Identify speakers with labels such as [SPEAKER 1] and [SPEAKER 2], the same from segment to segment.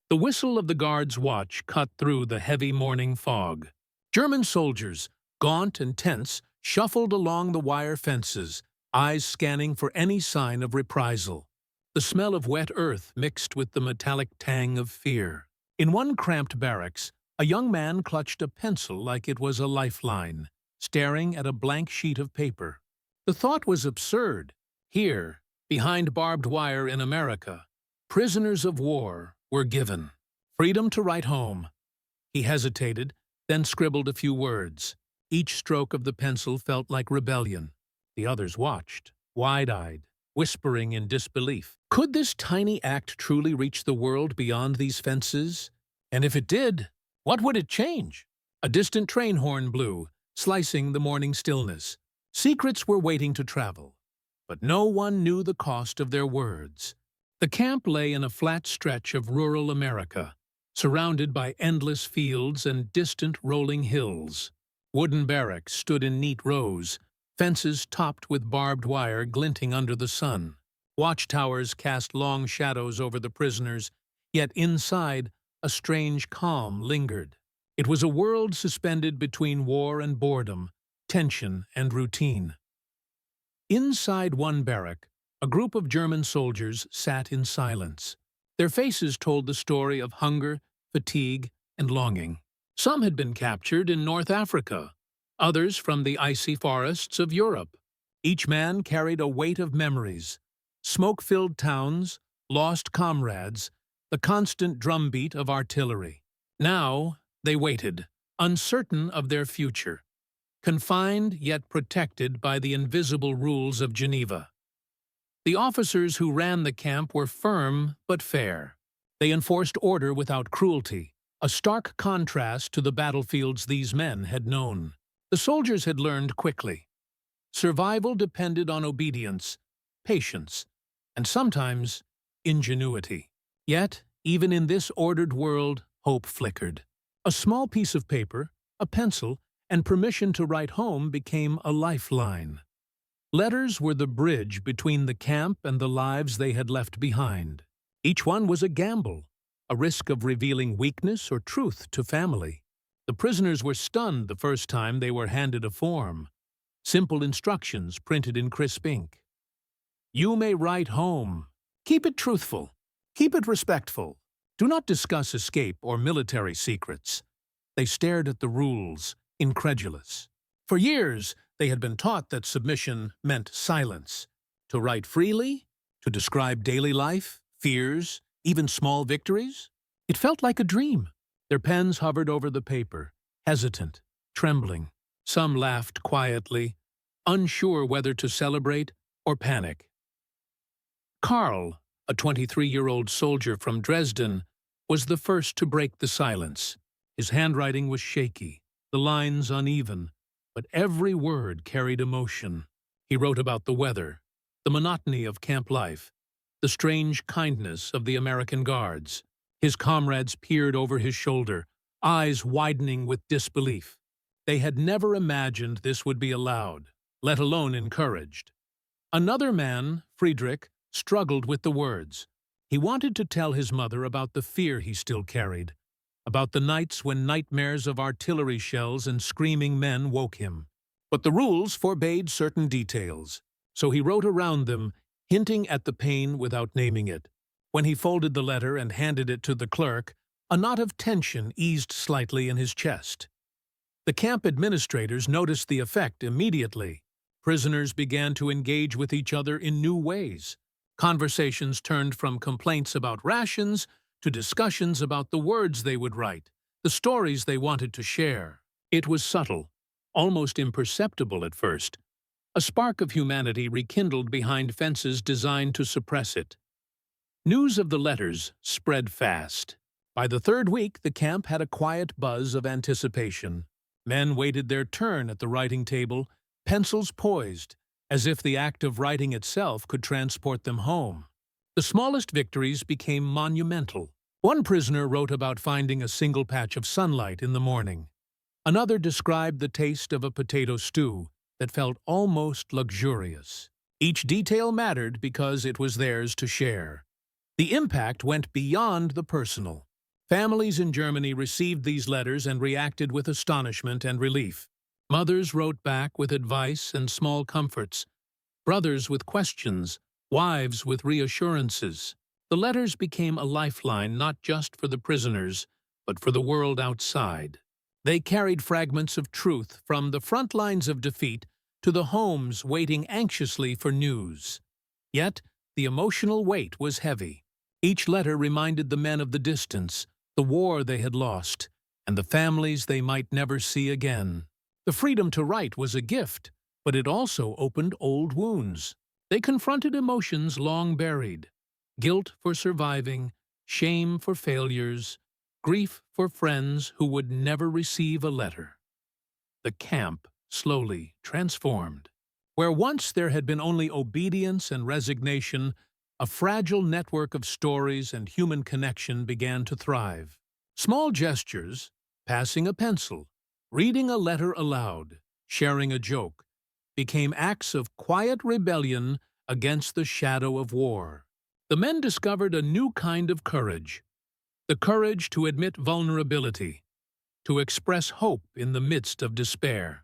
[SPEAKER 1] The whistle of the guard's watch cut through the heavy morning fog. German soldiers, gaunt and tense, shuffled along the wire fences, eyes scanning for any sign of reprisal. The smell of wet earth mixed with the metallic tang of fear. In one cramped barracks, a young man clutched a pencil like it was a lifeline, staring at a blank sheet of paper. The thought was absurd. Here, behind barbed wire in America, prisoners of war were given freedom to write home. He hesitated, then scribbled a few words. Each stroke of the pencil felt like rebellion. The others watched, wide-eyed, whispering in disbelief. Could this tiny act truly reach the world beyond these fences? And if it did, what would it change? A distant train horn blew, slicing the morning stillness. Secrets were waiting to travel, but no one knew the cost of their words. The camp lay in a flat stretch of rural America, surrounded by endless fields and distant rolling hills. Wooden barracks stood in neat rows, fences topped with barbed wire glinting under the sun. Watchtowers cast long shadows over the prisoners, yet inside, a strange calm lingered. It was a world suspended between war and boredom, tension and routine. Inside one barrack, a group of German soldiers sat in silence. Their faces told the story of hunger, fatigue, and longing. Some had been captured in North Africa, others from the icy forests of Europe. Each man carried a weight of memories: smoke-filled towns, lost comrades, the constant drumbeat of artillery. Now they waited, uncertain of their future, confined yet protected by the invisible rules of Geneva. The officers who ran the camp were firm but fair. They enforced order without cruelty, a stark contrast to the battlefields these men had known. The soldiers had learned quickly. Survival depended on obedience, patience, and sometimes ingenuity. Yet, even in this ordered world, hope flickered. A small piece of paper, a pencil, and permission to write home became a lifeline. Letters were the bridge between the camp and the lives they had left behind. Each one was a gamble, a risk of revealing weakness or truth to family. The prisoners were stunned the first time they were handed a form. Simple instructions printed in crisp ink. You may write home. Keep it truthful. Keep it respectful. Do not discuss escape or military secrets. They stared at the rules, incredulous. For years, they had been taught that submission meant silence. To write freely, to describe daily life, fears, even small victories. It felt like a dream. Their pens hovered over the paper, hesitant, trembling. Some laughed quietly, unsure whether to celebrate or panic. Karl, a 23-year-old soldier from Dresden, was the first to break the silence. His handwriting was shaky, the lines uneven, but every word carried emotion. He wrote about the weather, the monotony of camp life, the strange kindness of the American guards. His comrades peered over his shoulder, eyes widening with disbelief. They had never imagined this would be allowed, let alone encouraged. Another man, Friedrich, struggled with the words. He wanted to tell his mother about the fear he still carried, about the nights when nightmares of artillery shells and screaming men woke him. But the rules forbade certain details, so he wrote around them, hinting at the pain without naming it. When he folded the letter and handed it to the clerk, a knot of tension eased slightly in his chest. The camp administrators noticed the effect immediately. Prisoners began to engage with each other in new ways. Conversations turned from complaints about rations to discussions about the words they would write, the stories they wanted to share. It was subtle, almost imperceptible at first. A spark of humanity rekindled behind fences designed to suppress it. News of the letters spread fast. By the third week, the camp had a quiet buzz of anticipation. Men waited their turn at the writing table, pencils poised, as if the act of writing itself could transport them home. The smallest victories became monumental. One prisoner wrote about finding a single patch of sunlight in the morning. Another described the taste of a potato stew that felt almost luxurious. Each detail mattered because it was theirs to share. The impact went beyond the personal. Families in Germany received these letters and reacted with astonishment and relief. Mothers wrote back with advice and small comforts, brothers with questions, wives with reassurances. The letters became a lifeline not just for the prisoners, but for the world outside. They carried fragments of truth from the front lines of defeat to the homes waiting anxiously for news. Yet, the emotional weight was heavy. Each letter reminded the men of the distance, the war they had lost, and the families they might never see again. The freedom to write was a gift, but it also opened old wounds. They confronted emotions long buried: guilt for surviving, shame for failures, grief for friends who would never receive a letter. The camp slowly transformed. Where once there had been only obedience and resignation, a fragile network of stories and human connection began to thrive. Small gestures, passing a pencil, reading a letter aloud, sharing a joke, became acts of quiet rebellion against the shadow of war. The men discovered a new kind of courage, the courage to admit vulnerability, to express hope in the midst of despair.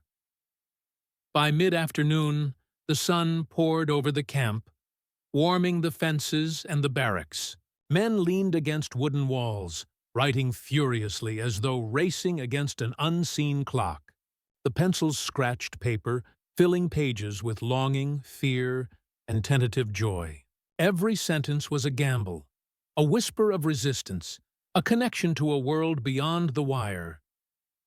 [SPEAKER 1] By mid-afternoon, the sun poured over the camp, warming the fences and the barracks. Men leaned against wooden walls, writing furiously as though racing against an unseen clock. The pencils scratched paper, filling pages with longing, fear, and tentative joy. Every sentence was a gamble, a whisper of resistance, a connection to a world beyond the wire.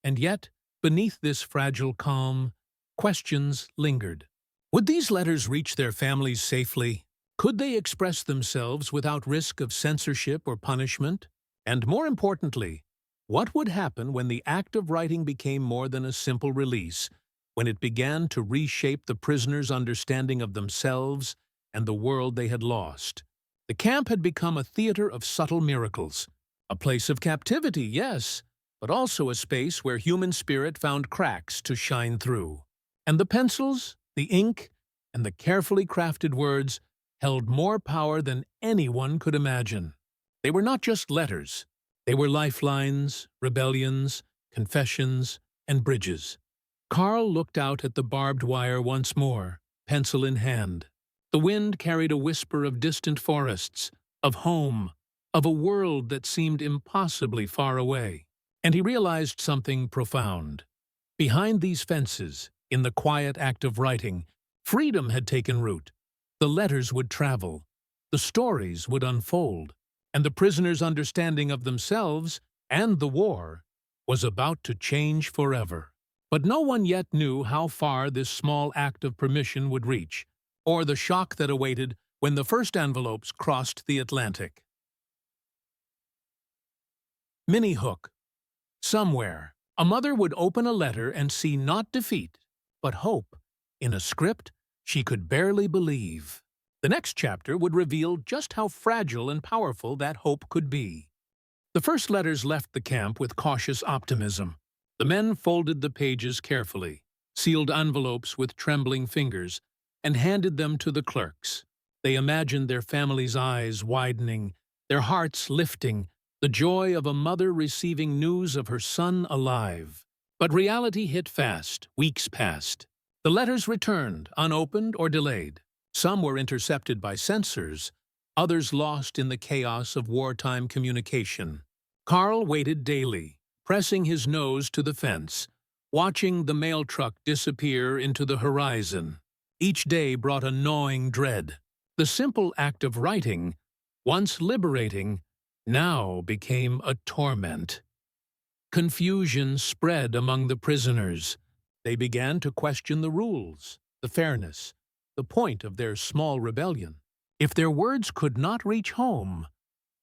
[SPEAKER 1] And yet, beneath this fragile calm, questions lingered. Would these letters reach their families safely? Could they express themselves without risk of censorship or punishment? And more importantly, what would happen when the act of writing became more than a simple release, when it began to reshape the prisoners' understanding of themselves and the world they had lost? The camp had become a theater of subtle miracles, a place of captivity, yes, but also a space where human spirit found cracks to shine through. And the pencils, the ink, and the carefully crafted words held more power than anyone could imagine. They were not just letters. They were lifelines, rebellions, confessions, and bridges. Carl looked out at the barbed wire once more, pencil in hand. The wind carried a whisper of distant forests, of home, of a world that seemed impossibly far away. And he realized something profound. Behind these fences, in the quiet act of writing, freedom had taken root. The letters would travel, the stories would unfold, and the prisoners' understanding of themselves and the war was about to change forever. But no one yet knew how far this small act of permission would reach, or the shock that awaited when the first envelopes crossed the Atlantic. Mini Hook. Somewhere, a mother would open a letter and see not defeat, but hope, in a script she could barely believe. The next chapter would reveal just how fragile and powerful that hope could be. The first letters left the camp with cautious optimism. The men folded the pages carefully, sealed envelopes with trembling fingers, and handed them to the clerks. They imagined their families' eyes widening, their hearts lifting, the joy of a mother receiving news of her son alive. But reality hit fast. Weeks passed. The letters returned, unopened or delayed. Some were intercepted by censors, others lost in the chaos of wartime communication. Carl waited daily, pressing his nose to the fence, watching the mail truck disappear into the horizon. Each day brought a gnawing dread. The simple act of writing, once liberating, now became a torment. Confusion spread among the prisoners. They began to question the rules, the fairness, the point of their small rebellion. If their words could not reach home,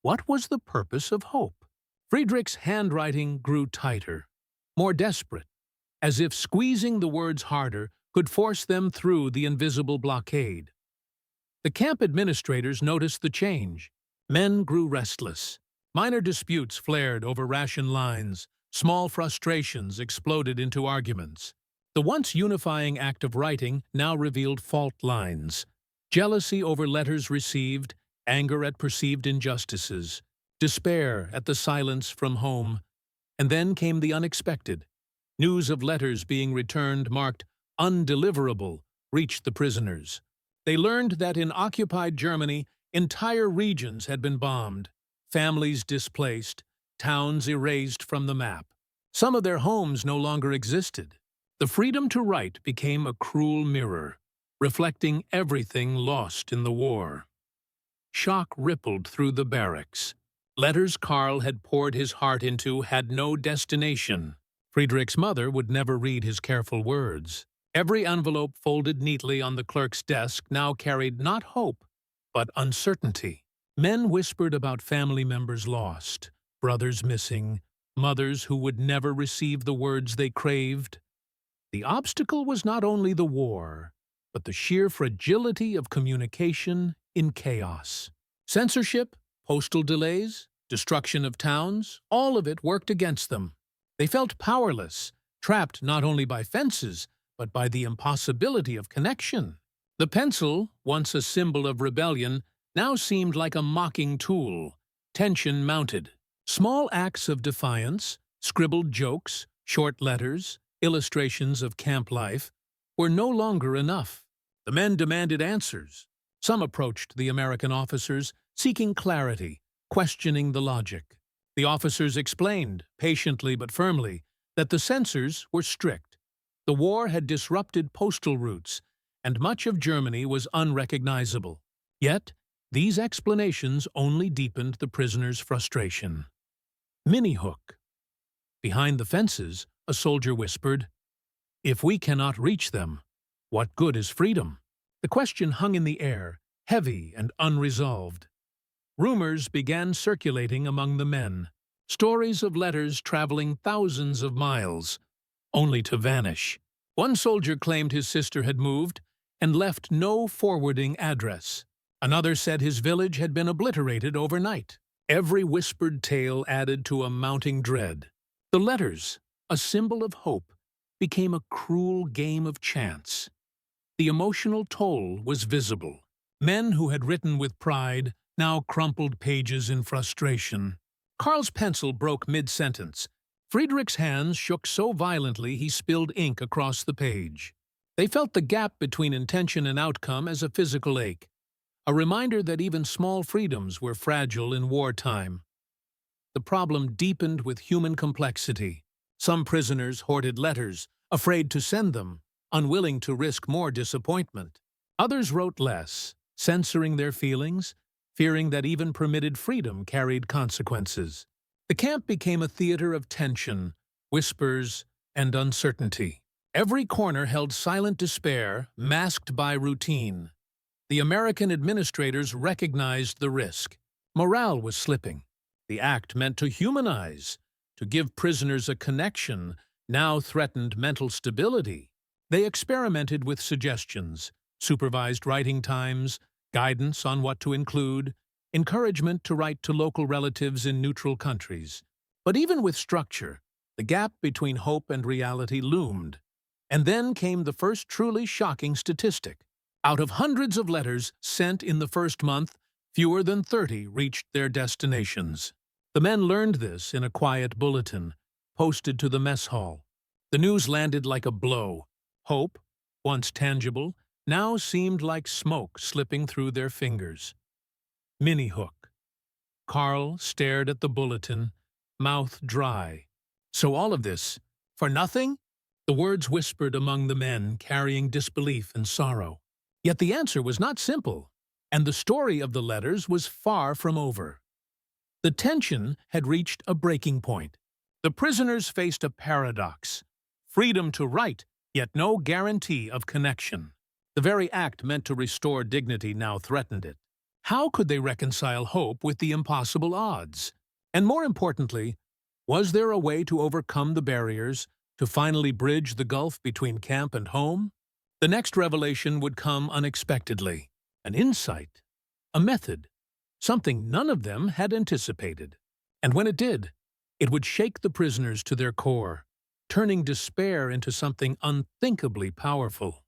[SPEAKER 1] what was the purpose of hope? Friedrich's handwriting grew tighter, more desperate, as if squeezing the words harder could force them through the invisible blockade. The camp administrators noticed the change. Men grew restless. Minor disputes flared over ration lines. Small frustrations exploded into arguments. The once unifying act of writing now revealed fault lines. Jealousy over letters received, anger at perceived injustices, despair at the silence from home, and then came the unexpected. News of letters being returned marked undeliverable reached the prisoners. They learned that in occupied Germany, entire regions had been bombed, families displaced, towns erased from the map. Some of their homes no longer existed. The freedom to write became a cruel mirror, reflecting everything lost in the war. Shock rippled through the barracks. Letters Karl had poured his heart into had no destination. Friedrich's mother would never read his careful words. Every envelope folded neatly on the clerk's desk now carried not hope, but uncertainty. Men whispered about family members lost, brothers missing, mothers who would never receive the words they craved. The obstacle was not only the war, but the sheer fragility of communication in chaos. Censorship, postal delays, destruction of towns, all of it worked against them. They felt powerless, trapped not only by fences, but by the impossibility of connection. The pencil, once a symbol of rebellion, now seemed like a mocking tool. Tension mounted. Small acts of defiance, scribbled jokes, short letters, illustrations of camp life, were no longer enough. The men demanded answers. Some approached the American officers, seeking clarity, questioning the logic. The officers explained, patiently but firmly, that the censors were strict. The war had disrupted postal routes, and much of Germany was unrecognizable. Yet, these explanations only deepened the prisoners' frustration. Mini-hook. Behind the fences, a soldier whispered, "If we cannot reach them, what good is freedom?" The question hung in the air, heavy and unresolved. Rumors began circulating among the men, stories of letters traveling thousands of miles, only to vanish. One soldier claimed his sister had moved and left no forwarding address. Another said his village had been obliterated overnight. Every whispered tale added to a mounting dread. The letters, a symbol of hope, became a cruel game of chance. The emotional toll was visible. Men who had written with pride now crumpled pages in frustration. Karl's pencil broke mid-sentence. Friedrich's hands shook so violently he spilled ink across the page. They felt the gap between intention and outcome as a physical ache, a reminder that even small freedoms were fragile in wartime. The problem deepened with human complexity. Some prisoners hoarded letters, afraid to send them, unwilling to risk more disappointment. Others wrote less, censoring their feelings, fearing that even permitted freedom carried consequences. The camp became a theater of tension, whispers, and uncertainty. Every corner held silent despair, masked by routine. The American administrators recognized the risk. Morale was slipping. The act meant to humanize, to give prisoners a connection, now threatened mental stability. They experimented with suggestions, supervised writing times, guidance on what to include, encouragement to write to local relatives in neutral countries. But even with structure, the gap between hope and reality loomed. And then came the first truly shocking statistic. Out of hundreds of letters sent in the first month, fewer than 30 reached their destinations. The men learned this in a quiet bulletin, posted to the mess hall. The news landed like a blow. Hope, once tangible, now seemed like smoke slipping through their fingers. Mini-hook. Karl stared at the bulletin, mouth dry. So all of this, for nothing? The words whispered among the men, carrying disbelief and sorrow. Yet the answer was not simple, and the story of the letters was far from over. The tension had reached a breaking point. The prisoners faced a paradox: freedom to write, yet no guarantee of connection. The very act meant to restore dignity now threatened it. How could they reconcile hope with the impossible odds? And more importantly, was there a way to overcome the barriers, to finally bridge the gulf between camp and home? The next revelation would come unexpectedly. An insight, a method, something none of them had anticipated. And when it did, it would shake the prisoners to their core, turning despair into something unthinkably powerful.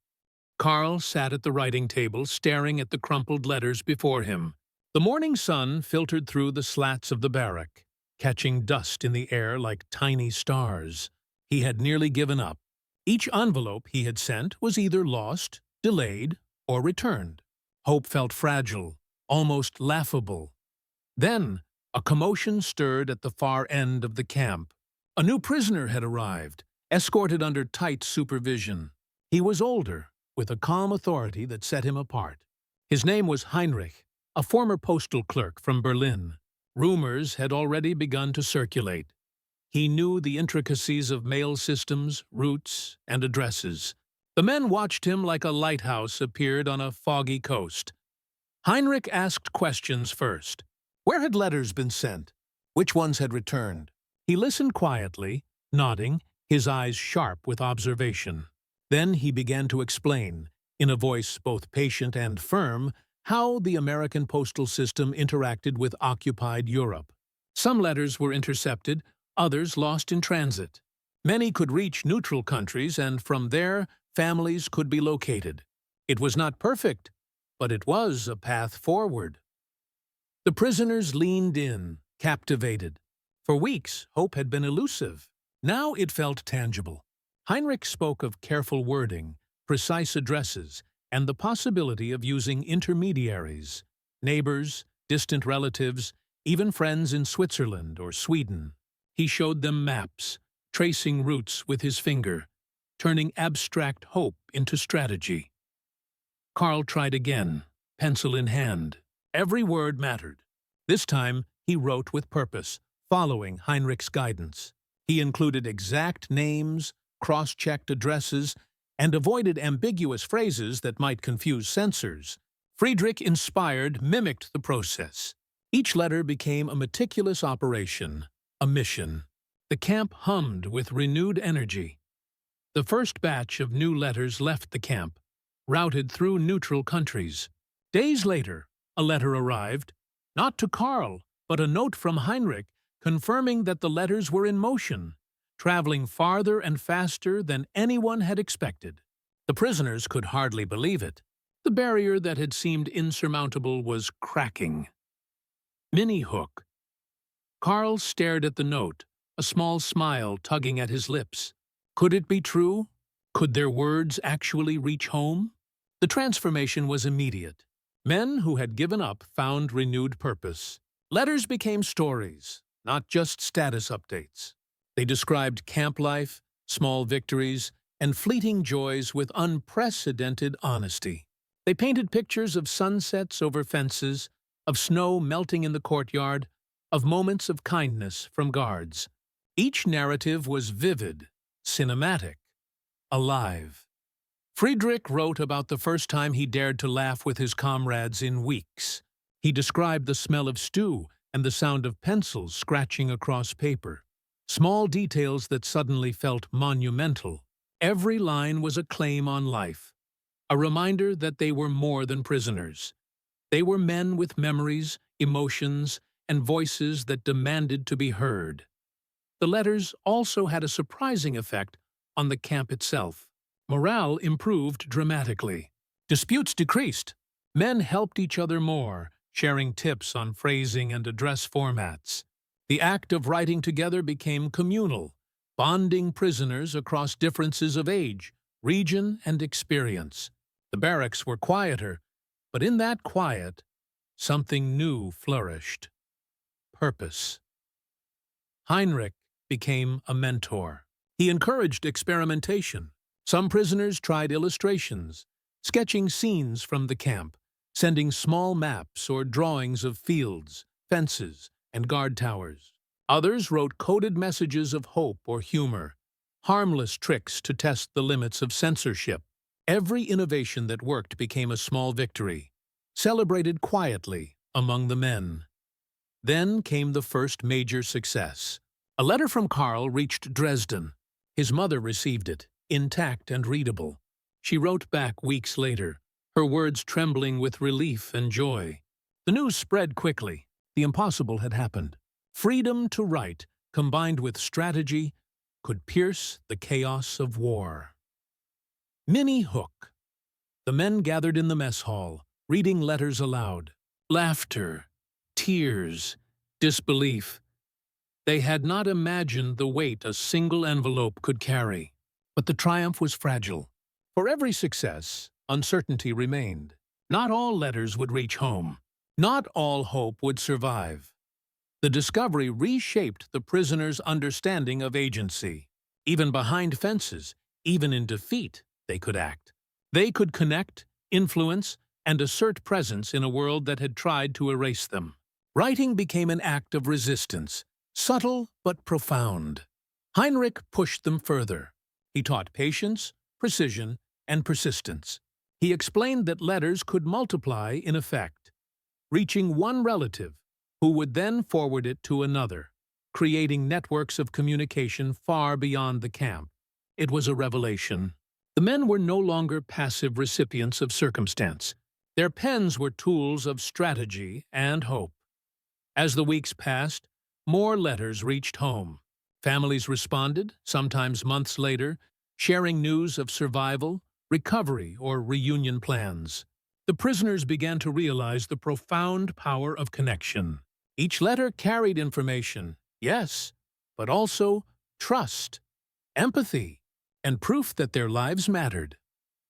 [SPEAKER 1] Karl sat at the writing table, staring at the crumpled letters before him. The morning sun filtered through the slats of the barrack, catching dust in the air like tiny stars. He had nearly given up. Each envelope he had sent was either lost, delayed, or returned. Hope felt fragile, almost laughable. Then, a commotion stirred at the far end of the camp. A new prisoner had arrived, escorted under tight supervision. He was older, with a calm authority that set him apart. His name was Heinrich, a former postal clerk from Berlin. Rumors had already begun to circulate. He knew the intricacies of mail systems, routes, and addresses. The men watched him like a lighthouse appeared on a foggy coast. Heinrich asked questions first. Where had letters been sent? Which ones had returned? He listened quietly, nodding, his eyes sharp with observation. Then he began to explain, in a voice both patient and firm, how the American postal system interacted with occupied Europe. Some letters were intercepted, others lost in transit. Many could reach neutral countries, and from there, families could be located. It was not perfect, but it was a path forward. The prisoners leaned in, captivated. For weeks, hope had been elusive. Now it felt tangible. Heinrich spoke of careful wording, precise addresses, and the possibility of using intermediaries, neighbors, distant relatives, even friends in Switzerland or Sweden. He showed them maps, tracing routes with his finger, turning abstract hope into strategy. Karl tried again, pencil in hand. Every word mattered. This time, he wrote with purpose, following Heinrich's guidance. He included exact names, cross-checked addresses, and avoided ambiguous phrases that might confuse censors. Friedrich-inspired mimicked the process. Each letter became a meticulous operation, a mission. The camp hummed with renewed energy. The first batch of new letters left the camp, routed through neutral countries. Days later, a letter arrived, not to Karl, but a note from Heinrich confirming that the letters were in motion, traveling farther and faster than anyone had expected. The prisoners could hardly believe it. The barrier that had seemed insurmountable was cracking. Mini Hook. Karl stared at the note, a small smile tugging at his lips. Could it be true? Could their words actually reach home? The transformation was immediate. Men who had given up found renewed purpose. Letters became stories, not just status updates. They described camp life, small victories, and fleeting joys with unprecedented honesty. They painted pictures of sunsets over fences, of snow melting in the courtyard, of moments of kindness from guards. Each narrative was vivid, cinematic, alive. Friedrich wrote about the first time he dared to laugh with his comrades in weeks. He described the smell of stew and the sound of pencils scratching across paper. Small details that suddenly felt monumental. Every line was a claim on life, a reminder that they were more than prisoners. They were men with memories, emotions, and voices that demanded to be heard. The letters also had a surprising effect on the camp itself. Morale improved dramatically. Disputes decreased. Men helped each other more, sharing tips on phrasing and address formats. The act of writing together became communal, bonding prisoners across differences of age, region, and experience. The barracks were quieter, but in that quiet, something new flourished. Purpose. Heinrich became a mentor. He encouraged experimentation. Some prisoners tried illustrations, sketching scenes from the camp, sending small maps or drawings of fields, fences, and guard towers. Others wrote coded messages of hope or humor, harmless tricks to test the limits of censorship. Every innovation that worked became a small victory, celebrated quietly among the men. Then came the first major success. A letter from Karl reached Dresden. His mother received it, intact and readable. She wrote back weeks later, her words trembling with relief and joy. The news spread quickly. The impossible had happened. Freedom to write, combined with strategy, could pierce the chaos of war. Mini Hook. The men gathered in the mess hall, reading letters aloud. Laughter, tears, disbelief. They had not imagined the weight a single envelope could carry. But the triumph was fragile. For every success, uncertainty remained. Not all letters would reach home. Not all hope would survive. The discovery reshaped the prisoners' understanding of agency. Even behind fences, even in defeat, they could act. They could connect, influence, and assert presence in a world that had tried to erase them. Writing became an act of resistance, subtle but profound. Heinrich pushed them further. He taught patience, precision, and persistence. He explained that letters could multiply in effect, reaching one relative, who would then forward it to another, creating networks of communication far beyond the camp. It was a revelation. The men were no longer passive recipients of circumstance. Their pens were tools of strategy and hope. As the weeks passed, more letters reached home. Families responded, sometimes months later, sharing news of survival, recovery, or reunion plans. The prisoners began to realize the profound power of connection. Each letter carried information, yes, but also trust, empathy, and proof that their lives mattered.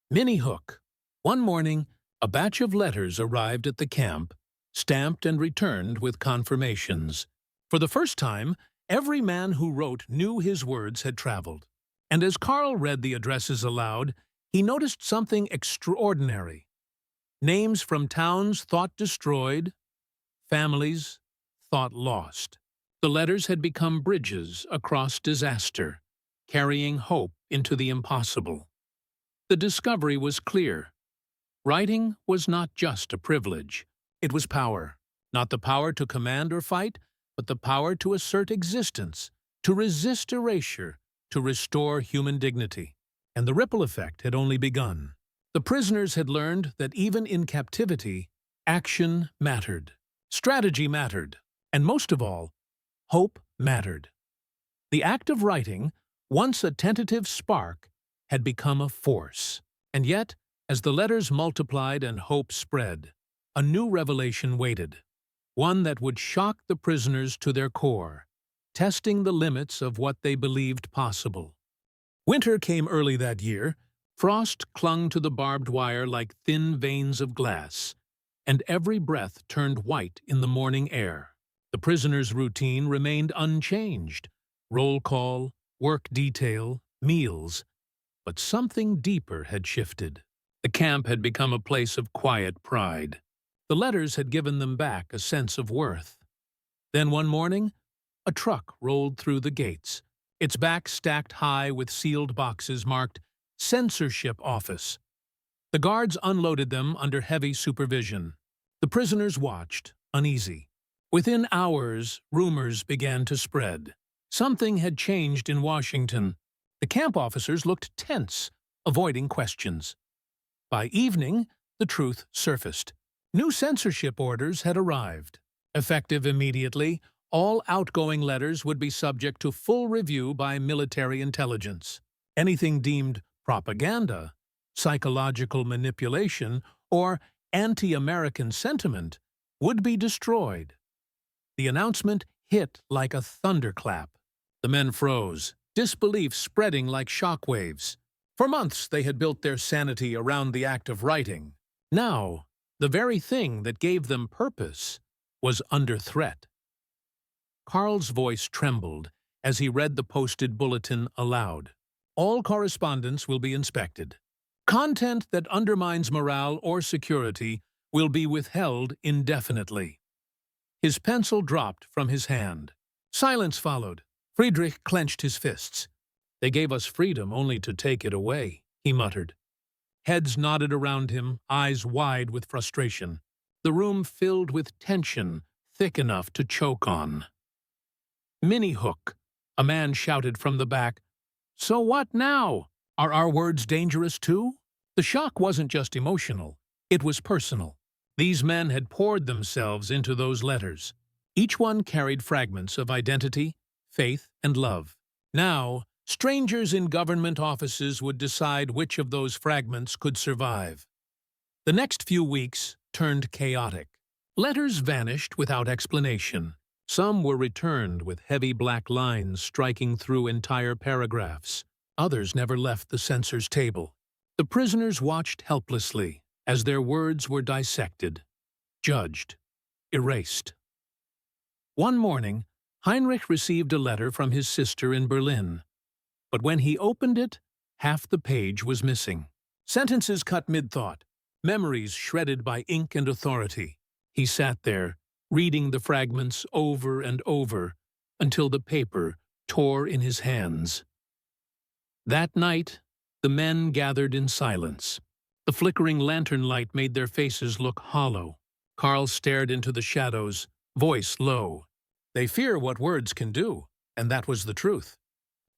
[SPEAKER 1] Minnie Hook. One morning, a batch of letters arrived at the camp, stamped and returned with confirmations. For the first time, every man who wrote knew his words had traveled. And as Carl read the addresses aloud, he noticed something extraordinary. Names from towns thought destroyed, families thought lost. The letters had become bridges across disaster, carrying hope into the impossible. The discovery was clear. Writing was not just a privilege. It was power. Not the power to command or fight, but the power to assert existence, to resist erasure, to restore human dignity. And the ripple effect had only begun. The prisoners had learned that even in captivity, action mattered, strategy mattered, and most of all, hope mattered. The act of writing, once a tentative spark, had become a force. And yet, as the letters multiplied and hope spread, a new revelation waited, one that would shock the prisoners to their core, testing the limits of what they believed possible. Winter came early that year. Frost clung to the barbed wire like thin veins of glass, and every breath turned white in the morning air. The prisoners' routine remained unchanged: roll call, work detail, meals. But something deeper had shifted. The camp had become a place of quiet pride. The letters had given them back a sense of worth. Then one morning, a truck rolled through the gates, its back stacked high with sealed boxes marked Censorship Office. The guards unloaded them under heavy supervision. The prisoners watched, uneasy. Within hours, rumors began to spread. Something had changed in Washington. The camp officers looked tense, avoiding questions. By evening, the truth surfaced. New censorship orders had arrived. Effective immediately, all outgoing letters would be subject to full review by military intelligence. Anything deemed propaganda, psychological manipulation, or anti-American sentiment would be destroyed. The announcement hit like a thunderclap. The men froze, disbelief spreading like shockwaves. For months they had built their sanity around the act of writing. Now, the very thing that gave them purpose was under threat. Carl's voice trembled as he read the posted bulletin aloud. All correspondence will be inspected. Content that undermines morale or security will be withheld indefinitely. His pencil dropped from his hand. Silence followed. Friedrich clenched his fists. "They gave us freedom only to take it away," he muttered. Heads nodded around him, eyes wide with frustration. The room filled with tension, thick enough to choke on. "Minnie Hook," a man shouted from the back. "So what now? Are our words dangerous too?" The shock wasn't just emotional, it was personal. These men had poured themselves into those letters. Each one carried fragments of identity, faith, and love. Now, strangers in government offices would decide which of those fragments could survive. The next few weeks turned chaotic. Letters vanished without explanation. Some were returned with heavy black lines striking through entire paragraphs. Others never left the censor's table. The prisoners watched helplessly as their words were dissected, judged, erased. One morning, Heinrich received a letter from his sister in Berlin. But when he opened it, half the page was missing. Sentences cut mid-thought, memories shredded by ink and authority. He sat there, reading the fragments over and over, until the paper tore in his hands. That night, the men gathered in silence. The flickering lantern light made their faces look hollow. Karl stared into the shadows, voice low. They fear what words can do, and that was the truth.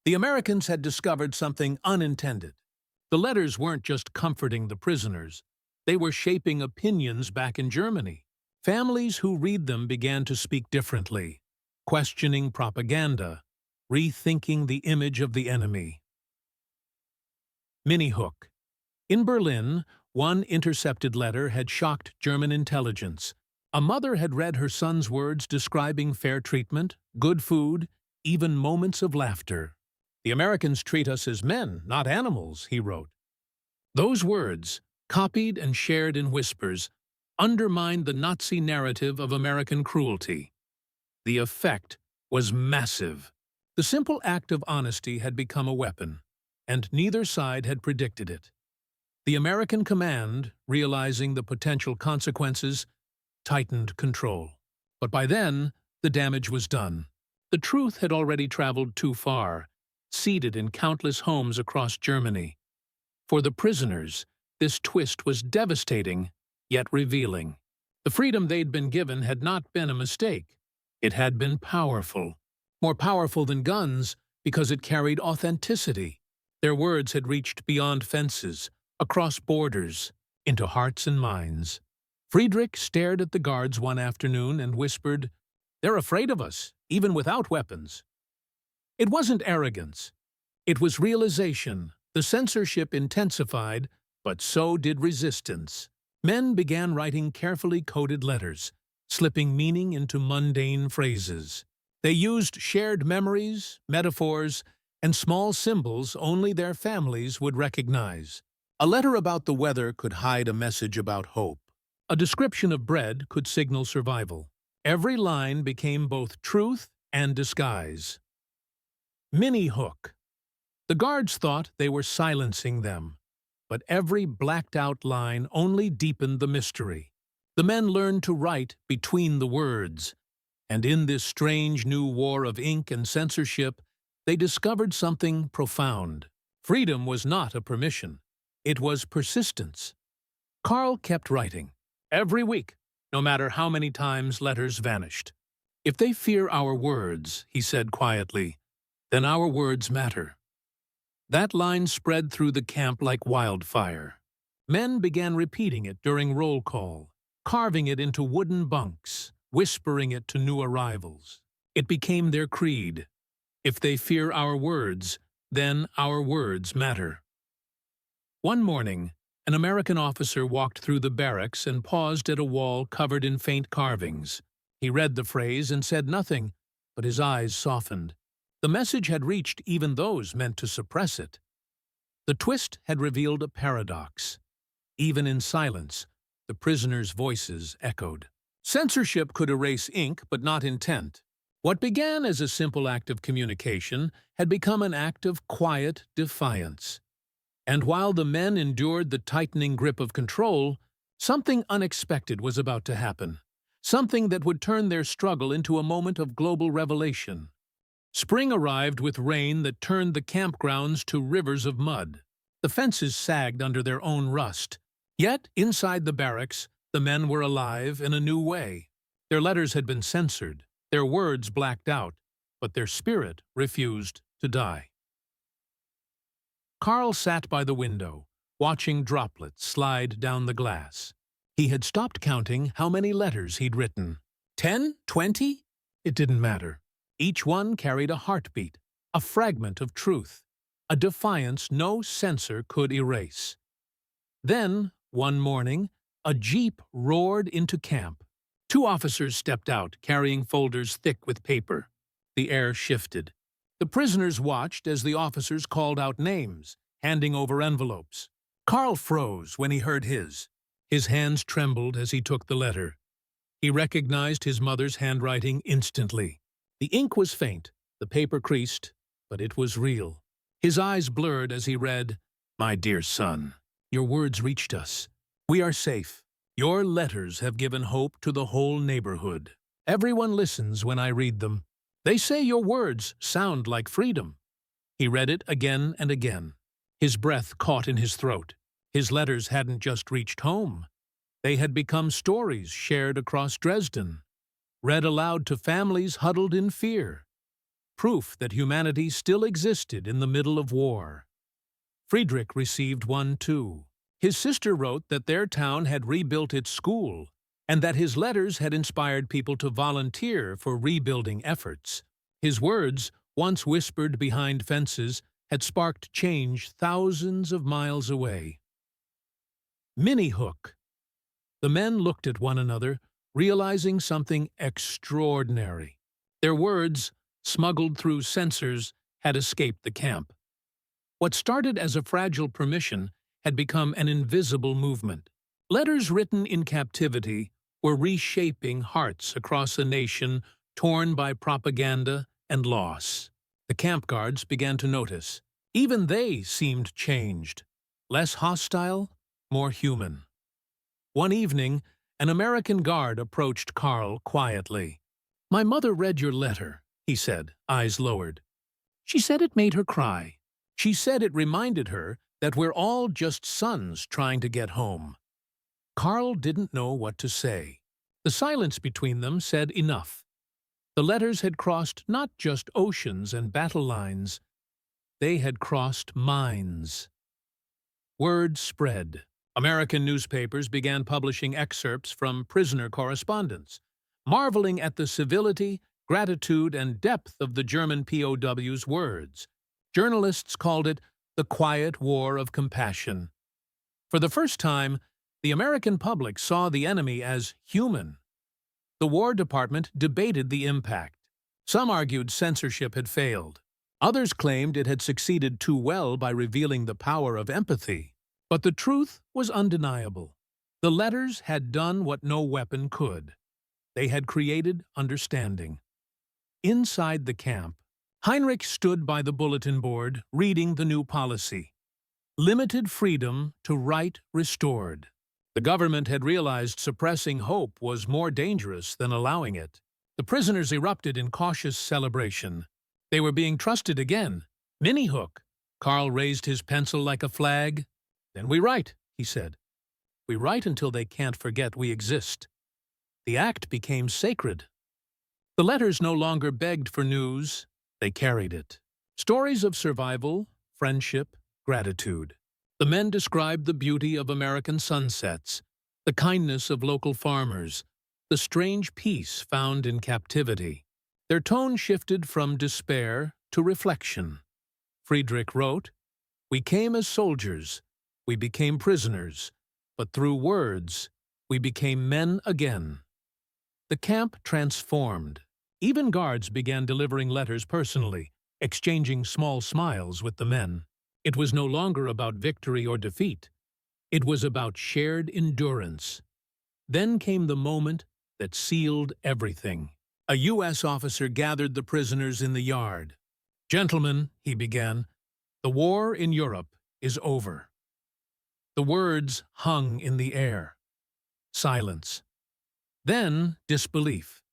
[SPEAKER 1] The Americans had discovered something unintended. The letters weren't just comforting the prisoners. They were shaping opinions back in Germany. Families who read them began to speak differently, questioning propaganda, rethinking the image of the enemy. Mini-hook. In Berlin, one intercepted letter had shocked German intelligence. A mother had read her son's words describing fair treatment, good food, even moments of laughter. "The Americans treat us as men, not animals," he wrote. Those words, copied and shared in whispers, undermined the Nazi narrative of American cruelty. The effect was massive. The simple act of honesty had become a weapon, and neither side had predicted it. The American command, realizing the potential consequences, tightened control. But by then, the damage was done. The truth had already traveled too far, seeded in countless homes across Germany. For the prisoners, this twist was devastating, yet revealing. The freedom they'd been given had not been a mistake. It had been powerful. More powerful than guns, because it carried authenticity. Their words had reached beyond fences, across borders, into hearts and minds. Friedrich stared at the guards one afternoon and whispered, "They're afraid of us, even without weapons." It wasn't arrogance. It was realization. The censorship intensified, but so did resistance. Men began writing carefully coded letters, slipping meaning into mundane phrases. They used shared memories, metaphors, and small symbols only their families would recognize. A letter about the weather could hide a message about hope. A description of bread could signal survival. Every line became both truth and disguise. Mini-hook. The guards thought they were silencing them, but every blacked-out line only deepened the mystery. The men learned to write between the words, and in this strange new war of ink and censorship, they discovered something profound. Freedom was not a permission. It was persistence. Karl kept writing, every week, no matter how many times letters vanished. "If they fear our words," he said quietly, "then our words matter." That line spread through the camp like wildfire. Men began repeating it during roll call, carving it into wooden bunks, whispering it to new arrivals. It became their creed. If they fear our words, then our words matter. One morning, an American officer walked through the barracks and paused at a wall covered in faint carvings. He read the phrase and said nothing, but his eyes softened. The message had reached even those meant to suppress it. The twist had revealed a paradox. Even in silence, the prisoners' voices echoed. Censorship could erase ink, but not intent. What began as a simple act of communication had become an act of quiet defiance. And while the men endured the tightening grip of control, something unexpected was about to happen. Something that would turn their struggle into a moment of global revelation. Spring arrived with rain that turned the campgrounds to rivers of mud. The fences sagged under their own rust. Yet, inside the barracks, the men were alive in a new way. Their letters had been censored, their words blacked out, but their spirit refused to die. Karl sat by the window, watching droplets slide down the glass. He had stopped counting how many letters he'd written. 10? 20? It didn't matter. Each one carried a heartbeat, a fragment of truth, a defiance no censor could erase. Then, one morning, a jeep roared into camp. Two officers stepped out, carrying folders thick with paper. The air shifted. The prisoners watched as the officers called out names, handing over envelopes. Carl froze when he heard his. His hands trembled as he took the letter. He recognized his mother's handwriting instantly. The ink was faint, the paper creased, but it was real. His eyes blurred as he read, "My dear son, your words reached us. We are safe. Your letters have given hope to the whole neighborhood. Everyone listens when I read them. They say your words sound like freedom." He read it again and again. His breath caught in his throat. His letters hadn't just reached home. They had become stories shared across Dresden, read aloud to families huddled in fear. Proof that humanity still existed in the middle of war. Friedrich received one too. His sister wrote that their town had rebuilt its school, and that his letters had inspired people to volunteer for rebuilding efforts. His words, once whispered behind fences, had sparked change thousands of miles away. Minnie Hook. The men looked at one another, realizing something extraordinary. Their words, smuggled through censors, had escaped the camp. What started as a fragile permission had become an invisible movement. Letters written in captivity were reshaping hearts across a nation torn by propaganda and loss. The camp guards began to notice. Even they seemed changed. Less hostile, more human. One evening, an American guard approached Carl quietly. "My mother read your letter," he said, eyes lowered. "She said it made her cry. She said it reminded her that we're all just sons trying to get home." Carl didn't know what to say. The silence between them said enough. The letters had crossed not just oceans and battle lines. They had crossed minds. Word spread. American newspapers began publishing excerpts from prisoner correspondence, marveling at the civility, gratitude, and depth of the German POWs' words. Journalists called it the quiet war of compassion. For the first time, the American public saw the enemy as human. The War Department debated the impact. Some argued censorship had failed. Others claimed it had succeeded too well by revealing the power of empathy. But the truth was undeniable. The letters had done what no weapon could. They had created understanding. Inside the camp, Heinrich stood by the bulletin board, reading the new policy. Limited freedom to right restored. The government had realized suppressing hope was more dangerous than allowing it. The prisoners erupted in cautious celebration. They were being trusted again. Minnie Hook. Carl raised his pencil like a flag. "Then we write," he said. "We write until they can't forget we exist." The act became sacred. The letters no longer begged for news. They carried it. Stories of survival, friendship, gratitude. The men described the beauty of American sunsets, the kindness of local farmers, the strange peace found in captivity. Their tone shifted from despair to reflection. Friedrich wrote, "We came as soldiers, we became prisoners, but through words, we became men again." The camp transformed. Even guards began delivering letters personally, exchanging small smiles with the men. It was no longer about victory or defeat. It was about shared endurance. Then came the moment that sealed everything. A U.S. officer gathered the prisoners in the yard. "Gentlemen," he began, "the war in Europe is over." The words hung in the air. Silence. Then disbelief.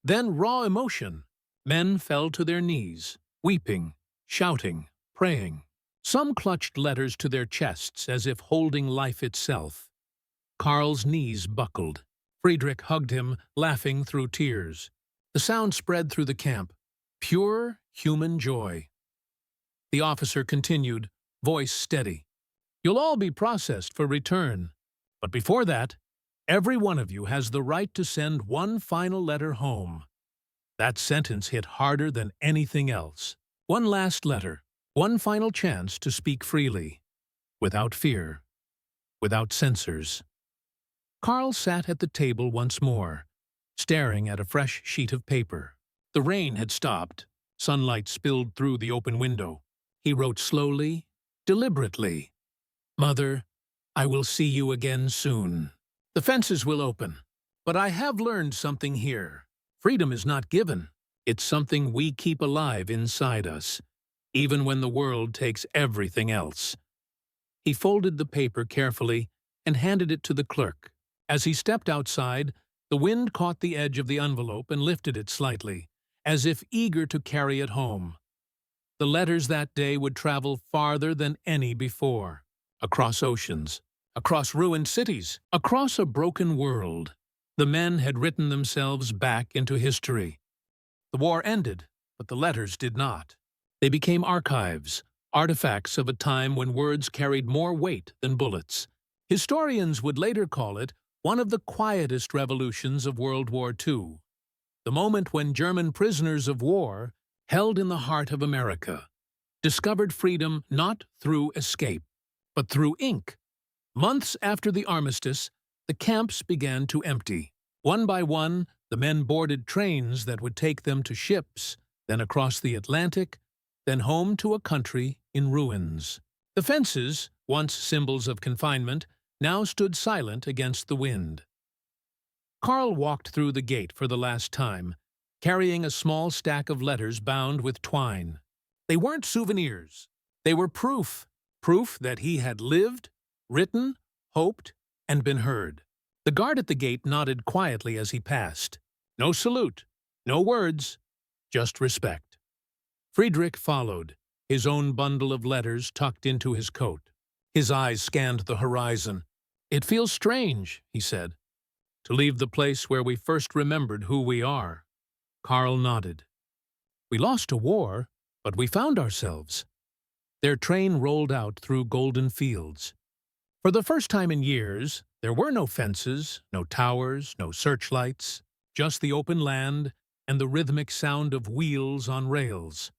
[SPEAKER 1] Then raw emotion. Men fell to their knees, weeping, shouting, praying. Some clutched letters to their chests as if holding life itself. Carl's knees buckled. Friedrich hugged him, laughing through tears. The sound spread through the camp. Pure human joy. The officer continued, voice steady. "You'll all be processed for return. But before that, every one of you has the right to send one final letter home." That sentence hit harder than anything else. One last letter. One final chance to speak freely. Without fear. Without censors. Carl sat at the table once more, staring at a fresh sheet of paper. The rain had stopped. Sunlight spilled through the open window. He wrote slowly, deliberately. "Mother, I will see you again soon. The fences will open. But I have learned something here. Freedom is not given. It's something we keep alive inside us, even when the world takes everything else." He folded the paper carefully and handed it to the clerk. As he stepped outside, the wind caught the edge of the envelope and lifted it slightly, as if eager to carry it home. The letters that day would travel farther than any before, across oceans, across ruined cities, across a broken world. The men had written themselves back into history. The war ended, but the letters did not. They became archives, artifacts of a time when words carried more weight than bullets. Historians would later call it one of the quietest revolutions of World War II, the moment when German prisoners of war, held in the heart of America, discovered freedom not through escape, but through ink. Months after the armistice, the camps began to empty. One by one, the men boarded trains that would take them to ships, then across the Atlantic, then home to a country in ruins. The fences, once symbols of confinement, now stood silent against the wind. Carl walked through the gate for the last time, carrying a small stack of letters bound with twine. They weren't souvenirs. They were proof that he had lived, written, hoped, and been heard. The guard at the gate nodded quietly as he passed. No salute, no words, just respect. Friedrich followed, his own bundle of letters tucked into his coat. His eyes scanned the horizon. "It feels strange," he said, "to leave the place where we first remembered who we are." Carl nodded. "We lost a war, but we found ourselves." Their train rolled out through golden fields. For the first time in years, there were no fences, no towers, no searchlights, just the open land and the rhythmic sound of wheels on rails.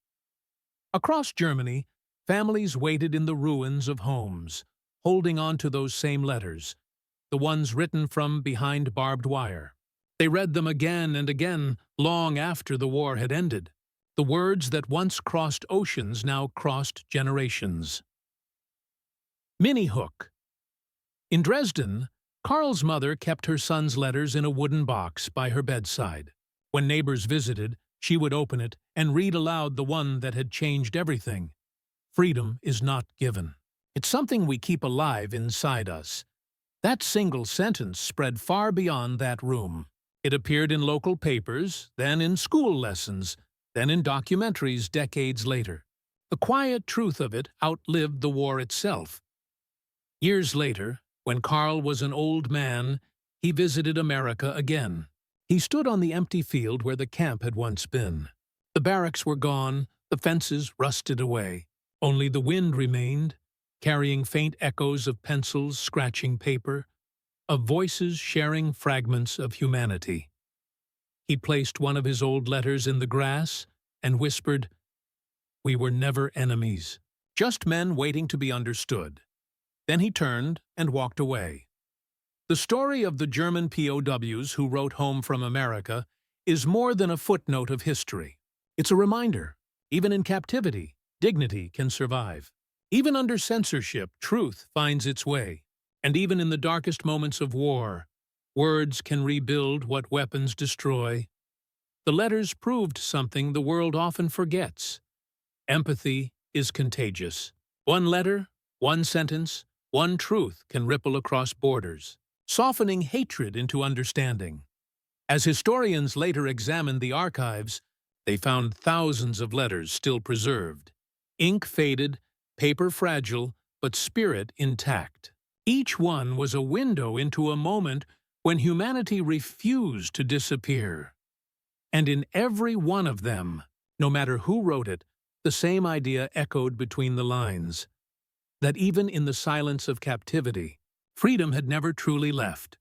[SPEAKER 1] Across Germany, families waited in the ruins of homes, holding on to those same letters, the ones written from behind barbed wire. They read them again and again, long after the war had ended. The words that once crossed oceans now crossed generations. Mini Hook. In Dresden, Karl's mother kept her son's letters in a wooden box by her bedside. When neighbors visited, she would open it and read aloud the one that had changed everything. Freedom is not given. It's something we keep alive inside us. That single sentence spread far beyond that room. It appeared in local papers, then in school lessons, then in documentaries decades later. The quiet truth of it outlived the war itself. Years later, when Carl was an old man, he visited America again. He stood on the empty field where the camp had once been. The barracks were gone, the fences rusted away. Only the wind remained, carrying faint echoes of pencils scratching paper, of voices sharing fragments of humanity. He placed one of his old letters in the grass and whispered, "We were never enemies, just men waiting to be understood." Then he turned and walked away. The story of the German POWs who wrote home from America is more than a footnote of history. It's a reminder, even in captivity, dignity can survive. Even under censorship, truth finds its way. And even in the darkest moments of war, words can rebuild what weapons destroy. The letters proved something the world often forgets. Empathy is contagious. One letter, one sentence, one truth can ripple across borders, softening hatred into understanding. As historians later examined the archives, they found thousands of letters still preserved. Ink faded, paper fragile, but spirit intact. Each one was a window into a moment when humanity refused to disappear. And in every one of them, no matter who wrote it, the same idea echoed between the lines, that even in the silence of captivity, freedom had never truly left.